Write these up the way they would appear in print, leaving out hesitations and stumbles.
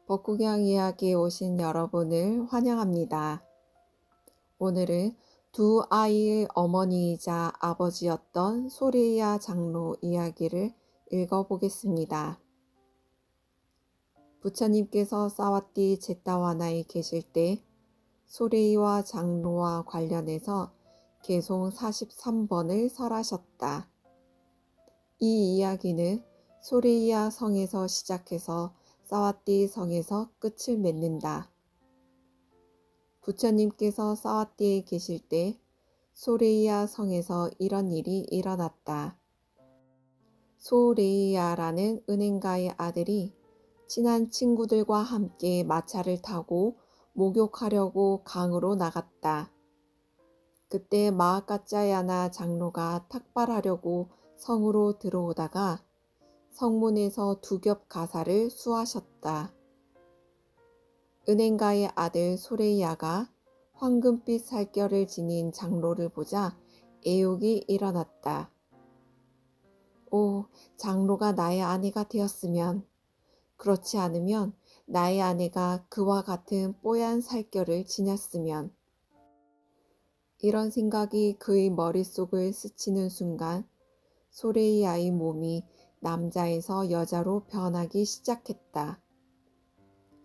벚구경 이야기에 오신 여러분을 환영합니다. 오늘은 두 아이의 어머니이자 아버지였던 소레이야 장로 이야기를 읽어보겠습니다. 부처님께서 사와띠 제타와나에 계실 때 소레이와 장로와 관련해서 개송 43번을 설하셨다. 이 이야기는 소레이야 성에서 시작해서 사와띠 성에서 끝을 맺는다. 부처님께서 사와띠에 계실 때 소레이야 성에서 이런 일이 일어났다. 소레이야라는 은행가의 아들이 친한 친구들과 함께 마차를 타고 목욕하려고 강으로 나갔다. 그때 마하카짜야나 장로가 탁발하려고 성으로 들어오다가 성문에서 두 겹 가사를 수하셨다. 은행가의 아들 소레이야가 황금빛 살결을 지닌 장로를 보자 애욕이 일어났다. 오, 장로가 나의 아내가 되었으면, 그렇지 않으면 나의 아내가 그와 같은 뽀얀 살결을 지녔으면. 이런 생각이 그의 머릿속을 스치는 순간 소레이야의 몸이 남자에서 여자로 변하기 시작했다.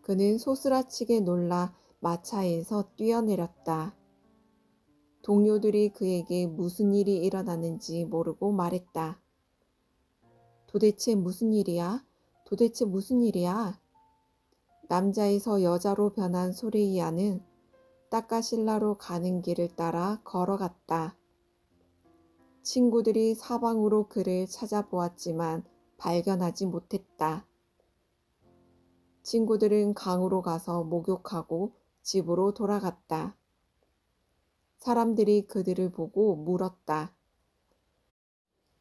그는 소스라치게 놀라 마차에서 뛰어내렸다. 동료들이 그에게 무슨 일이 일어났는지 모르고 말했다. 도대체 무슨 일이야? 도대체 무슨 일이야? 남자에서 여자로 변한 소레이야는 따까실라로 가는 길을 따라 걸어갔다. 친구들이 사방으로 그를 찾아보았지만 발견하지 못했다. 친구들은 강으로 가서 목욕하고 집으로 돌아갔다. 사람들이 그들을 보고 물었다.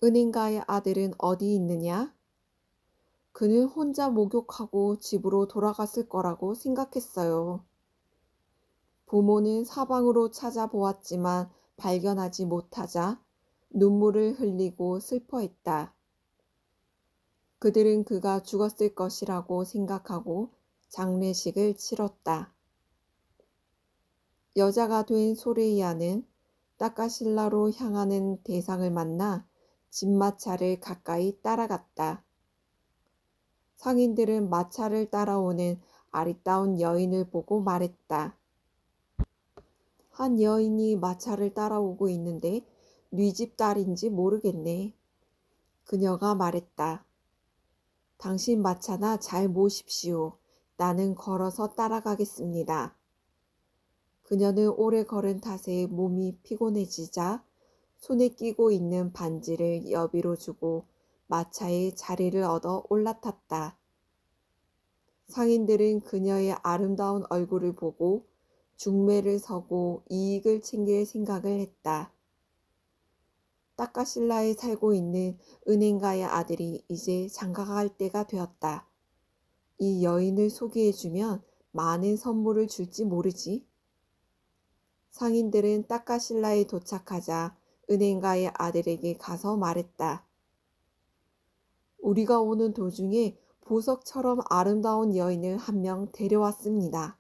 은행가의 아들은 어디 있느냐? 그는 혼자 목욕하고 집으로 돌아갔을 거라고 생각했어요. 부모는 사방으로 찾아보았지만 발견하지 못하자 눈물을 흘리고 슬퍼했다. 그들은 그가 죽었을 것이라고 생각하고 장례식을 치렀다. 여자가 된 소레이야는 따까실라로 향하는 대상을 만나 집마차를 가까이 따라갔다. 상인들은 마차를 따라오는 아리따운 여인을 보고 말했다. 한 여인이 마차를 따라오고 있는데 네 집 딸인지 모르겠네. 그녀가 말했다. 당신 마차나 잘 모십시오. 나는 걸어서 따라가겠습니다. 그녀는 오래 걸은 탓에 몸이 피곤해지자 손에 끼고 있는 반지를 여비로 주고 마차에 자리를 얻어 올라탔다. 상인들은 그녀의 아름다운 얼굴을 보고 중매를 서고 이익을 챙길 생각을 했다. 따까실라에 살고 있는 은행가의 아들이 이제 장가갈 때가 되었다. 이 여인을 소개해주면 많은 선물을 줄지 모르지. 상인들은 따까실라에 도착하자 은행가의 아들에게 가서 말했다. 우리가 오는 도중에 보석처럼 아름다운 여인을 한 명 데려왔습니다.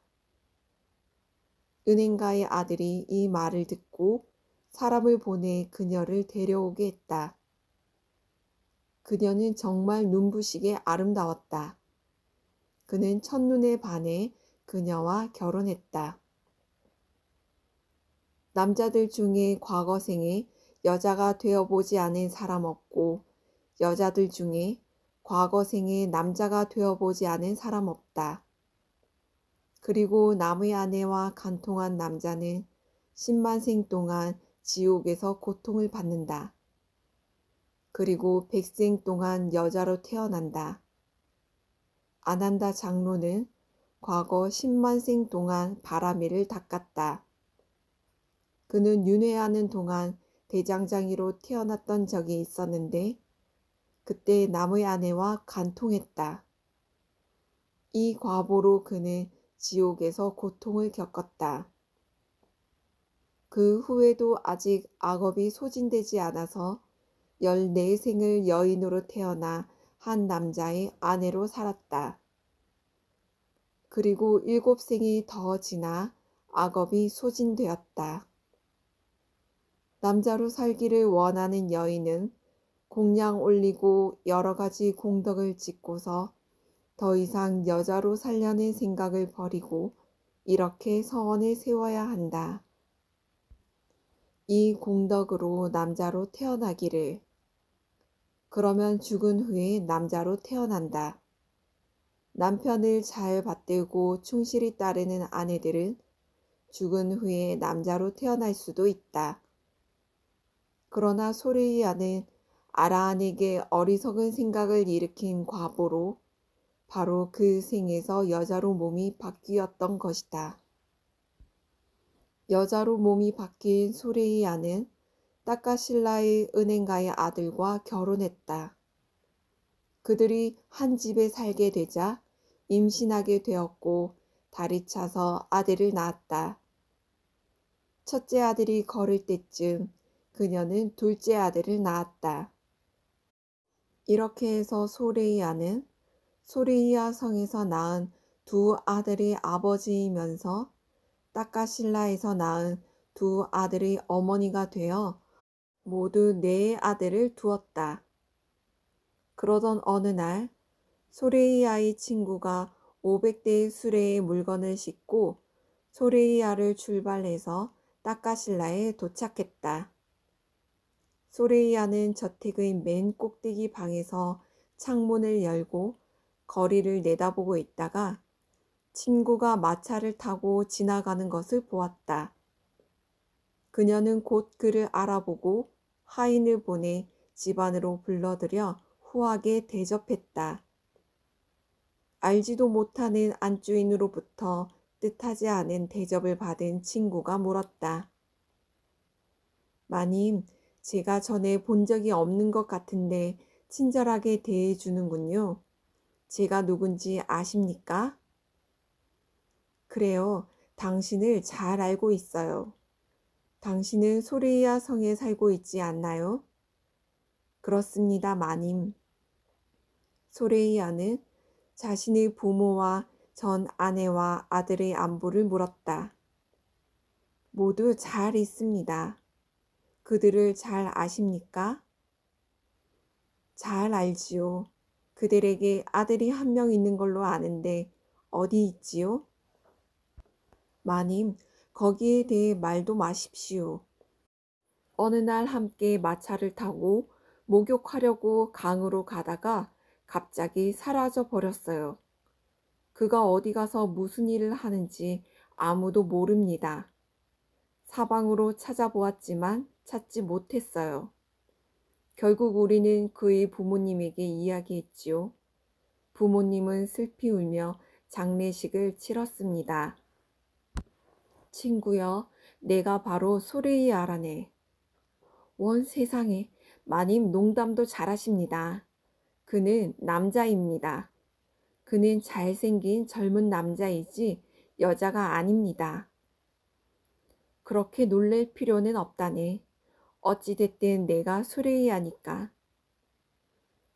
은행가의 아들이 이 말을 듣고 사람을 보내 그녀를 데려오게 했다. 그녀는 정말 눈부시게 아름다웠다. 그는 첫눈에 반해 그녀와 결혼했다. 남자들 중에 과거 생에 여자가 되어보지 않은 사람 없고 여자들 중에 과거 생에 남자가 되어보지 않은 사람 없다. 그리고 남의 아내와 간통한 남자는 10만 생 동안 지옥에서 고통을 받는다. 그리고 100생 동안 여자로 태어난다. 아난다 장로는 과거 10만 생 동안 바라미를 닦았다. 그는 윤회하는 동안 대장장이로 태어났던 적이 있었는데 그때 남의 아내와 간통했다. 이 과보로 그는 지옥에서 고통을 겪었다. 그 후에도 아직 악업이 소진되지 않아서 14생을 여인으로 태어나 한 남자의 아내로 살았다. 그리고 7생이 더 지나 악업이 소진되었다. 남자로 살기를 원하는 여인은 공양 올리고 여러 가지 공덕을 짓고서 더 이상 여자로 살려는 생각을 버리고 이렇게 서원을 세워야 한다. 이 공덕으로 남자로 태어나기를. 그러면 죽은 후에 남자로 태어난다. 남편을 잘 받들고 충실히 따르는 아내들은 죽은 후에 남자로 태어날 수도 있다. 그러나 소르이아는 아라한에게 어리석은 생각을 일으킨 과보로 바로 그 생에서 여자로 몸이 바뀌었던 것이다. 여자로 몸이 바뀐 소르이아는 따까실라의 은행가의 아들과 결혼했다. 그들이 한 집에 살게 되자 임신하게 되었고 달이 차서 아들을 낳았다. 첫째 아들이 걸을 때쯤 그녀는 둘째 아들을 낳았다. 이렇게 해서 소레이아는 소레이아 성에서 낳은 두 아들의 아버지이면서 따까실라에서 낳은 두 아들의 어머니가 되어 모두 네 아들을 두었다. 그러던 어느 날 소레이아의 친구가 500대의 수레에 물건을 싣고 소레이아를 출발해서 따까실라에 도착했다. 소레이아는 저택의 맨 꼭대기 방에서 창문을 열고 거리를 내다보고 있다가 친구가 마차를 타고 지나가는 것을 보았다. 그녀는 곧 그를 알아보고 하인을 보내 집 안으로 불러들여 후하게 대접했다. 알지도 못하는 안주인으로부터 뜻하지 않은 대접을 받은 친구가 물었다. 마님, 제가 전에 본 적이 없는 것 같은데 친절하게 대해주는군요. 제가 누군지 아십니까? 그래요. 당신을 잘 알고 있어요. 당신은 소레이아 성에 살고 있지 않나요? 그렇습니다, 마님. 소레이아는 자신의 부모와 전 아내와 아들의 안부를 물었다. 모두 잘 있습니다. 그들을 잘 아십니까? 잘 알지요. 그들에게 아들이 한 명 있는 걸로 아는데 어디 있지요? 마님, 거기에 대해 말도 마십시오. 어느 날 함께 마차를 타고 목욕하려고 강으로 가다가 갑자기 사라져 버렸어요. 그가 어디 가서 무슨 일을 하는지 아무도 모릅니다. 사방으로 찾아보았지만 찾지 못했어요. 결국 우리는 그의 부모님에게 이야기했지요. 부모님은 슬피 울며 장례식을 치렀습니다. 친구여, 내가 바로 소레이아라네. 원 세상에, 마님 농담도 잘하십니다. 그는 남자입니다. 그는 잘생긴 젊은 남자이지 여자가 아닙니다. 그렇게 놀랄 필요는 없다네. 어찌됐든 내가 소레이아니까.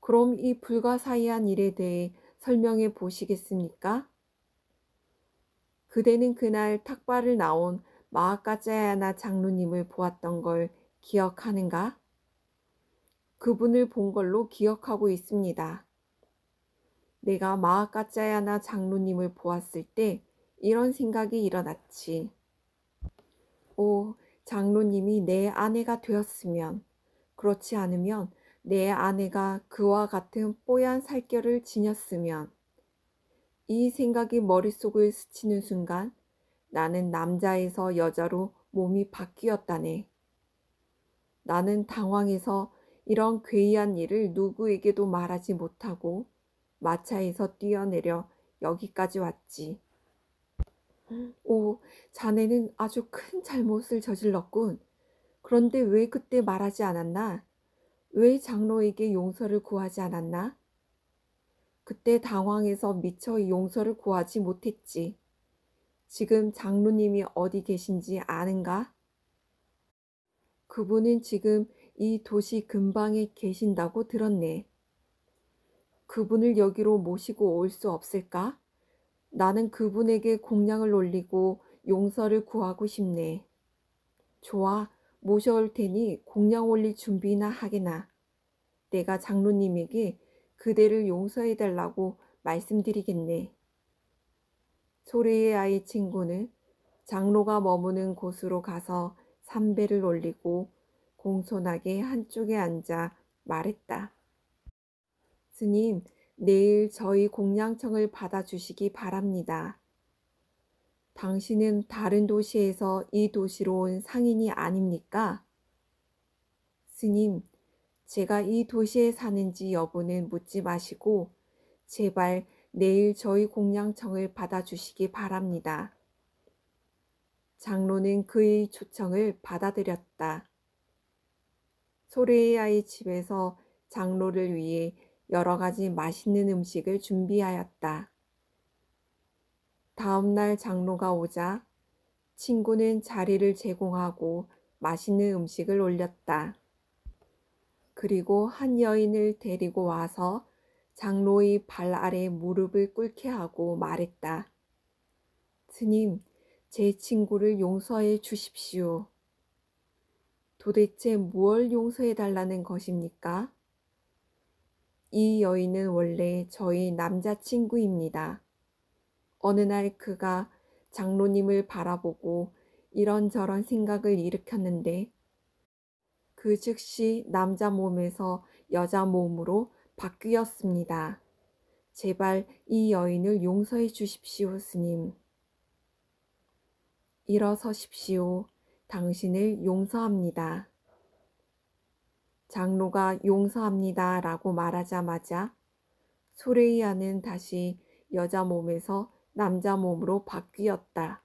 그럼 이 불가사의한 일에 대해 설명해 보시겠습니까? 그대는 그날 탁발을 나온 마하카자야나 장로님을 보았던 걸 기억하는가? 그분을 본 걸로 기억하고 있습니다. 내가 마하카자야나 장로님을 보았을 때 이런 생각이 일어났지. 오, 장로님이 내 아내가 되었으면, 그렇지 않으면 내 아내가 그와 같은 뽀얀 살결을 지녔으면. 이 생각이 머릿속을 스치는 순간 나는 남자에서 여자로 몸이 바뀌었다네. 나는 당황해서 이런 괴이한 일을 누구에게도 말하지 못하고 마차에서 뛰어내려 여기까지 왔지. 오, 자네는 아주 큰 잘못을 저질렀군. 그런데 왜 그때 말하지 않았나? 왜 장로에게 용서를 구하지 않았나? 그때 당황해서 미처 용서를 구하지 못했지. 지금 장로님이 어디 계신지 아는가? 그분은 지금 이 도시 근방에 계신다고 들었네. 그분을 여기로 모시고 올 수 없을까? 나는 그분에게 공양을 올리고 용서를 구하고 싶네. 좋아, 모셔올 테니 공양 올릴 준비나 하게나. 내가 장로님에게 그대를 용서해 달라고 말씀드리겠네. 소리의 아이 친구는 장로가 머무는 곳으로 가서 삼배를 올리고 공손하게 한쪽에 앉아 말했다. 스님, 내일 저희 공양청을 받아주시기 바랍니다. 당신은 다른 도시에서 이 도시로 온 상인이 아닙니까? 스님, 제가 이 도시에 사는지 여부는 묻지 마시고 제발 내일 저희 공양청을 받아주시기 바랍니다. 장로는 그의 초청을 받아들였다. 소래의 아이 집에서 장로를 위해 여러 가지 맛있는 음식을 준비하였다. 다음 날 장로가 오자 친구는 자리를 제공하고 맛있는 음식을 올렸다. 그리고 한 여인을 데리고 와서 장로의 발 아래 무릎을 꿇게 하고 말했다. 스님, 제 친구를 용서해 주십시오. 도대체 무엇을 용서해 달라는 것입니까? 이 여인은 원래 저희 남자친구입니다. 어느 날 그가 장로님을 바라보고 이런저런 생각을 일으켰는데 그 즉시 남자 몸에서 여자 몸으로 바뀌었습니다. 제발 이 여인을 용서해 주십시오, 스님. 일어서십시오. 당신을 용서합니다. 장로가 용서합니다 라고 말하자마자 소레이아는 다시 여자 몸에서 남자 몸으로 바뀌었다.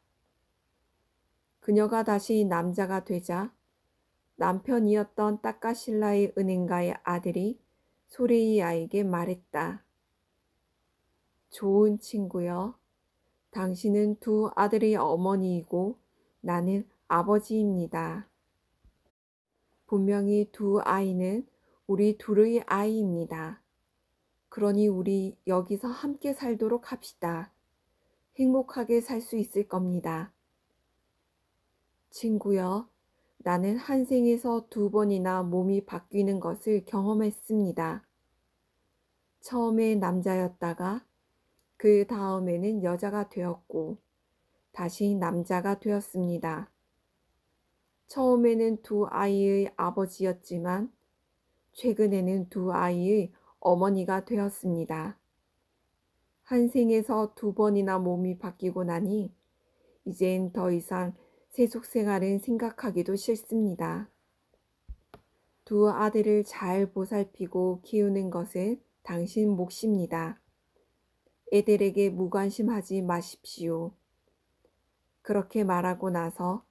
그녀가 다시 남자가 되자 남편이었던 따까실라의 은행가의 아들이 소레이아에게 말했다. 좋은 친구여, 당신은 두 아들의 어머니이고 나는 아버지입니다. 분명히 두 아이는 우리 둘의 아이입니다. 그러니 우리 여기서 함께 살도록 합시다. 행복하게 살 수 있을 겁니다. 친구여, 나는 한 생에서 두 번이나 몸이 바뀌는 것을 경험했습니다. 처음에 남자였다가 그 다음에는 여자가 되었고 다시 남자가 되었습니다. 처음에는 두 아이의 아버지였지만 최근에는 두 아이의 어머니가 되었습니다. 한 생에서 두 번이나 몸이 바뀌고 나니 이젠 더 이상 세속 생활은 생각하기도 싫습니다. 두 아들을 잘 보살피고 키우는 것은 당신 몫입니다. 애들에게 무관심하지 마십시오. 그렇게 말하고 나서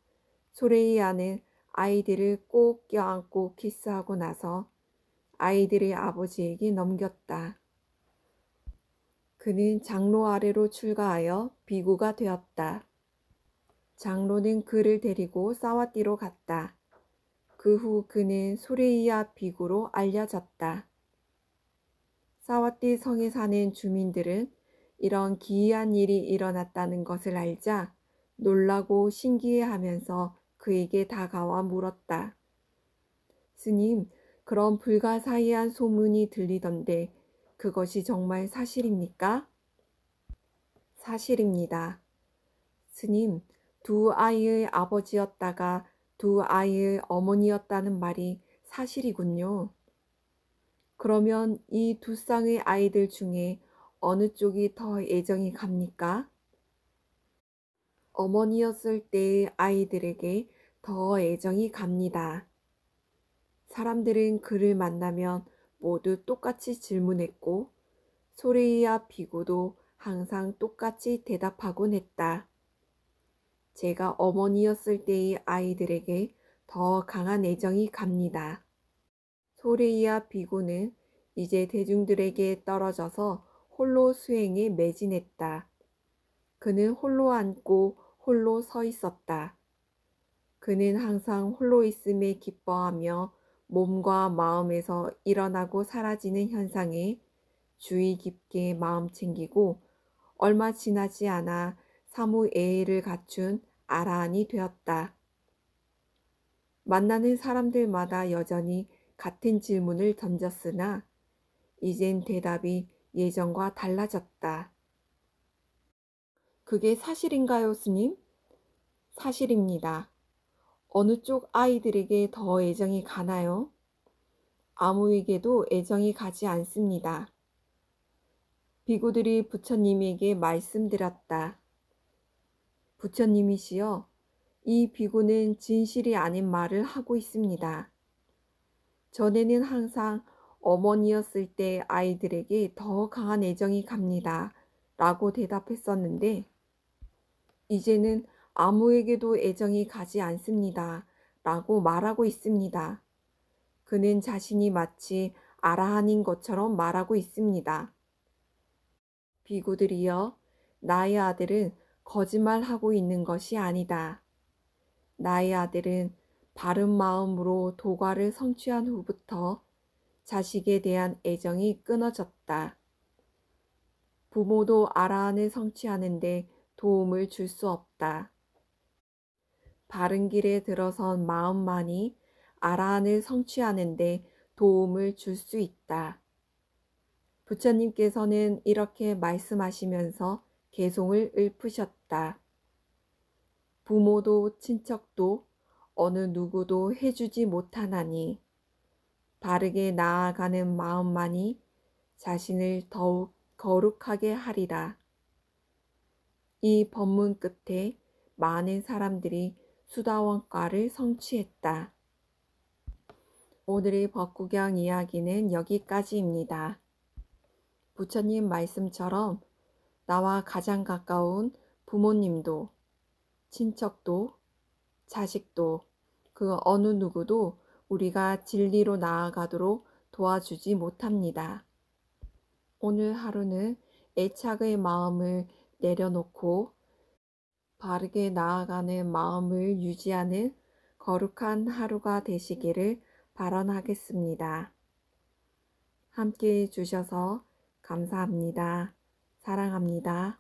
소레이아는 아이들을 꼭 껴안고 키스하고 나서 아이들의 아버지에게 넘겼다. 그는 장로 아래로 출가하여 비구가 되었다. 장로는 그를 데리고 사와띠로 갔다. 그 후 그는 소레이아 비구로 알려졌다. 사와띠 성에 사는 주민들은 이런 기이한 일이 일어났다는 것을 알자 놀라고 신기해하면서 그에게 다가와 물었다. 스님, 그런 불가사의한 소문이 들리던데 그것이 정말 사실입니까? 사실입니다. 스님, 두 아이의 아버지였다가 두 아이의 어머니였다는 말이 사실이군요. 그러면 이 두 쌍의 아이들 중에 어느 쪽이 더 애정이 갑니까? 어머니였을 때의 아이들에게 더 애정이 갑니다. 사람들은 그를 만나면 모두 똑같이 질문했고 소레이아 비구도 항상 똑같이 대답하곤 했다. 제가 어머니였을 때의 아이들에게 더 강한 애정이 갑니다. 소레이아 비구는 이제 대중들에게 떨어져서 홀로 수행에 매진했다. 그는 홀로 앉고 홀로 서 있었다. 그는 항상 홀로 있음에 기뻐하며 몸과 마음에서 일어나고 사라지는 현상에 주의 깊게 마음 챙기고 얼마 지나지 않아 사무엘을 갖춘 아라한이 되었다. 만나는 사람들마다 여전히 같은 질문을 던졌으나 이젠 대답이 예전과 달라졌다. 그게 사실인가요, 스님? 사실입니다. 어느 쪽 아이들에게 더 애정이 가나요? 아무에게도 애정이 가지 않습니다. 비구들이 부처님에게 말씀드렸다. 부처님이시여, 이 비구는 진실이 아닌 말을 하고 있습니다. 전에는 항상 어머니였을 때 아이들에게 더 강한 애정이 갑니다. 라고 대답했었는데, 이제는 아무에게도 애정이 가지 않습니다. 라고 말하고 있습니다. 그는 자신이 마치 아라한인 것처럼 말하고 있습니다. 비구들이여, 나의 아들은 거짓말하고 있는 것이 아니다. 나의 아들은 바른 마음으로 도과를 성취한 후부터 자식에 대한 애정이 끊어졌다. 부모도 아라한을 성취하는데 도움을 줄 수 없다. 바른 길에 들어선 마음만이 아라한을 성취하는데 도움을 줄 수 있다. 부처님께서는 이렇게 말씀하시면서 개송을 읊으셨다. 부모도 친척도 어느 누구도 해주지 못하나니 바르게 나아가는 마음만이 자신을 더욱 거룩하게 하리라. 이 법문 끝에 많은 사람들이 수다원가를 성취했다. 오늘의 법구경 이야기는 여기까지입니다. 부처님 말씀처럼 나와 가장 가까운 부모님도 친척도 자식도 그 어느 누구도 우리가 진리로 나아가도록 도와주지 못합니다. 오늘 하루는 애착의 마음을 내려놓고 바르게 나아가는 마음을 유지하는 거룩한 하루가 되시기를 발언하겠습니다. 함께 해주셔서 감사합니다. 사랑합니다.